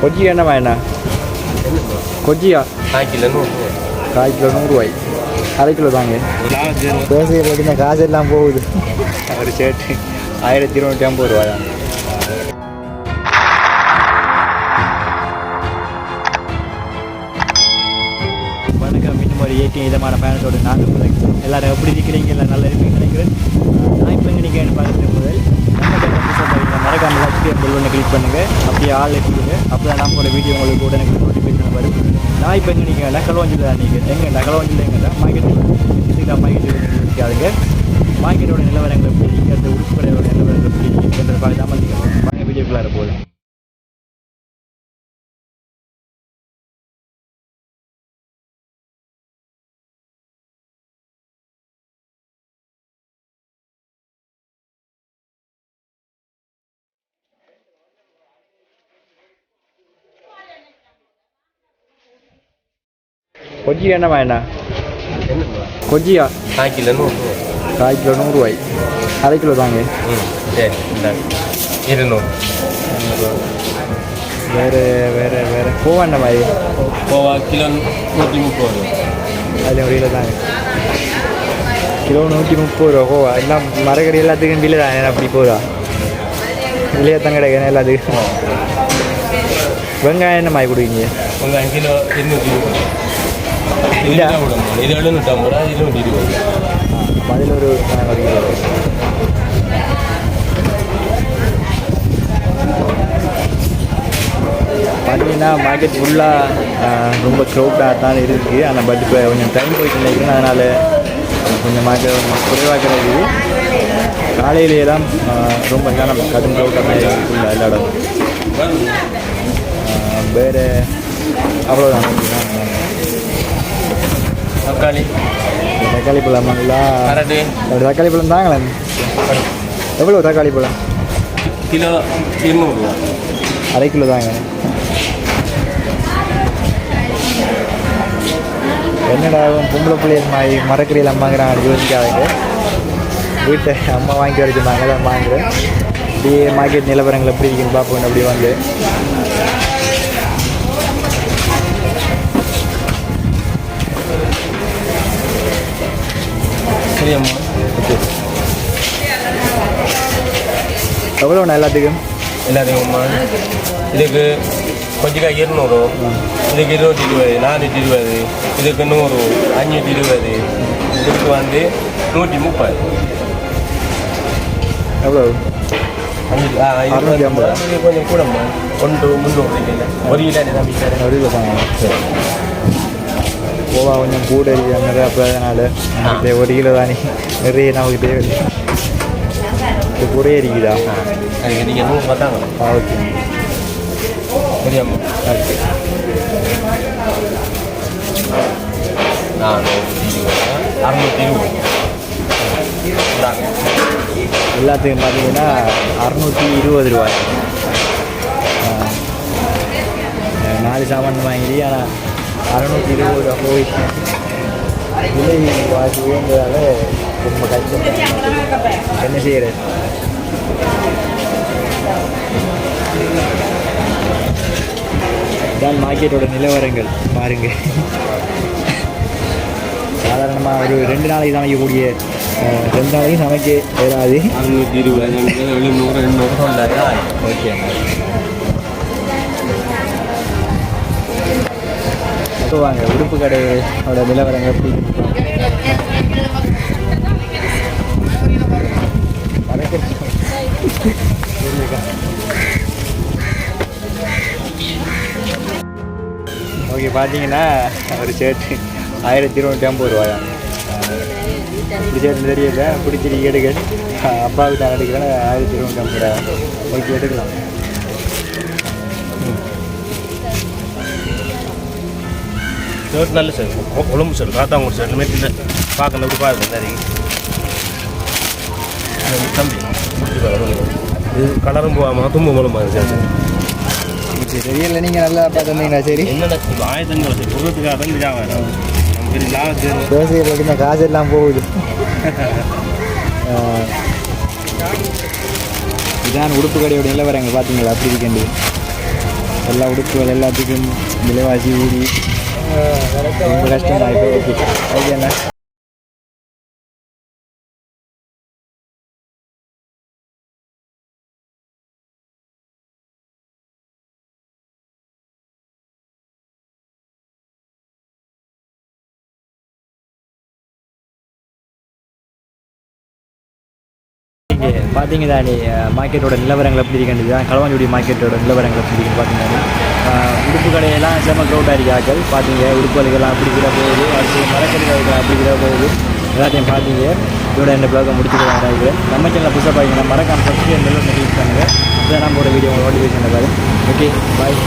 கொஜ்ஜி என்னம்மா என்ன கொஜ்ஜியா கால் கிலோ 100 ரூபாய் அரை கிலோ தாங்க தோசையை பார்த்தீங்கன்னா காசு எல்லாம் போகுது ஒரு சேட்டு 1250 ரூபாயா. வணக்கம், இன்னும் ஒரு இயற்கை இதமான பயணத்தோடு நாங்கள் எல்லாரும் எப்படி இருக்கிறீங்க, எல்லாம் நல்லா இருப்பீங்க நினைக்கிறேன். நான் இப்போ இங்கே நீங்கள் பார்க்குறது முதல் நம்ம மறக்காமல் ஒன்று கிளிக் பண்ணுங்கள், அப்படியே ஆள் எடுத்துங்க. அப்போ தான் நம்ம ஒரு வீடியோ உங்களுக்கு உடனே நோட்டிஃபிகேஷன் வரும். நான் இப்போ எங்கே நீங்கள் நக்கலவஞ்சில் தான் நீங்கள் எங்கே நக்கலவஞ்சில் எங்கே தான் மார்க்கெட் இதுதான் மார்க்கெட் இருக்காதுங்க. மார்க்கெட்டோட நிலவரங்களை எப்படி நீங்கள் அந்த உடுப்புக்கடையோட நிலவரங்கள் எப்படி என்றதை பார்த்து தான் நீங்கள் வாங்க வீடியோக்குள்ளார போகுது. கொஜ்ஜி என்னம்மா என்ன கொஜ்ஜியா கால் கிலோ 100 ரூபாய் அரை கிலோ தாங்க சரி 200. வேறு வேறு வேறு கோவா என்ன மாதிரி கோவா கிலோ 130 அதில் ஒரு கிலோ தாங்க கிலோ 130 ரூபா. கோவா எல்லாம் மரக்கறி எல்லாத்துக்கும் விலை தானே அப்படி போதா விலையா தான் கிடைக்கணும் எல்லாத்துக்கும். வெங்காயம் என்ன மாதிரி கொடுக்குங்க? வெங்காயம் கிலோ 220 இல்லை இது 750 220. அதில் ஒரு கிலோ. பார்த்தீங்கன்னா மார்க்கெட் ஃபுல்லாக ரொம்ப க்ரௌடாக தான் இருக்குது. ஆனால் பட் இப்போ கொஞ்சம் டைம் போயிட்டு நினைக்கிறேன், அதனால் கொஞ்சம் மார்க்கெட் குறைவாக கிடைக்குது. காலையிலேயே தான் ரொம்ப கடும் க்ரௌடாக தான் இருக்குது எல்லா இடம். வேறு அவ்வளோதான். தக்காளி பழம்ங்களா? தக்காளி பழம் தாங்களே. எவ்வளோ தக்காளி பழம்? கிலோ 200. அரை கிலோ தாங்க. என்னடா பொம்பளை பிள்ளைகள் மாதிரி மரக்கறியில் அம்மாங்கிறாங்க யோசிக்காதீங்க. வீட்டை அம்மா வாங்கி வரைக்குமாங்க தான் வாங்குறேன். அப்படியே மார்க்கெட் நிலவரங்கள் எப்படி இருக்குன்னு பார்ப்போம். அப்படி வந்து சரியாம்மா. எவ்வளோண்ணா எல்லாத்துக்கும்? இதுக்கு கொஞ்சம் 200, இதுக்கு 220, 420, இதுக்கு 100, 520, இதுக்கு வந்து 130. எவ்வளோ? 650. கொஞ்சம் கூடம்மா 300 ஒரு கிலோ தான். ஒரு கிலோ தாங்க. சரி, கோவா கொஞ்சம் கூட இருக்குது நிறையா. அப்போ அதனால் நமக்கு ஒரு கிலோ தானே நிறைய நமக்கு தேவையில்லை. இது குறைய இருக்குதா? அதுக்கு நீங்கள் 100 பார்த்தாங்க. ஓகே சரியாம்மா. ஓகே 620. எல்லாத்துக்கும் பார்த்தீங்கன்னா 620 ரூபாய். 4 சாமான் வாங்கி, ஆனால் 620 ரூபா போயிடுச்சு. விலை வாசி வேண்டதால ரொம்ப கஷ்டம். என்ன செய்கிறது? இதான் மார்க்கெட்டோட நிலவரங்கள் பாருங்கள். சாதாரணமாக ஒரு 2 நாளைக்கு சமைக்கக்கூடிய 2 நாளைக்கு சமைக்க ஏதாவது 620, 700, 800. ஓகே. வாங்க உடுப்பு கடையோட நிலவரங்கள் எப்படி ஓகே. பார்த்தீங்கன்னா ஒரு ஷர்ட்டு 1250 ரூபாயா. இப்படி ஷர்ட் தெரியல, பிடிச்சிரு எடுக்க. அப்பாவுக்கு நான் எடுக்கிறேன் 1250 ரூபா. ஓகே, எடுக்கலாம். ஷர்ட் நல்ல சார், உடம்பு சார், காத்தாங்க சார். இனிமேல் இல்லை பார்க்கணும் எப்படி பாருங்க. சரி தம்பி இது கலரும் போகாமல் தும்பு மூலமாக சார். சரி, தெரியல. நீங்கள் நல்லா பார்த்துருந்தீங்களா? சரி, என்னென்ன 1000 சார் உருவத்துக்காக தான் லாபம். சரி, லாபம் தோசையை பார்த்தீங்கன்னா காசு எல்லாம் போகுது. இதான் உடுப்பு கடையோட நிலவரங்கள் பார்த்தீங்களா? அப்படி இருக்கின்றது. எல்லா உடுப்புகள் எல்லாத்துக்கும் விலைவாசி ஊடி ரொம்ப கஷ்டம் தான். இப்போ ஓகே ஓகேண்ணா. இங்கே பார்த்தீங்க தானே மார்க்கெட்டோட நிலவரங்கள் எப்படி இருக்கின்றது தான் களவாஞ்சுடி மார்க்கெட்டோட நிலவரங்கள் எப்படி இருக்குன்னு பார்த்தீங்கன்னா உடுப்பு கடையெல்லாம் செம்ம க்ரௌட்டாக இருக்கு ஆக்கள் பார்த்தீங்க. உடுப்புகளுக்கெல்லாம் அப்படி கிட போகுது, அடுத்து மரக்கறிகளுக்கு அப்படி கிட போகுது. எல்லாத்தையும் பார்த்தீங்க. இதோட இந்த பிளாகை முடிச்சுக்கலாம் நினைக்கிறேன். நம்ம சேனலில் புதுசாக பார்த்தீங்கன்னா மறக்காம சப்ஸ்கிரைப் பண்ணி கிளிக் பண்ணுங்கள். அப்போ தான் நம்மளோட வீடியோ நோட்டிஃபிகேஷன் வரும். Okay bye.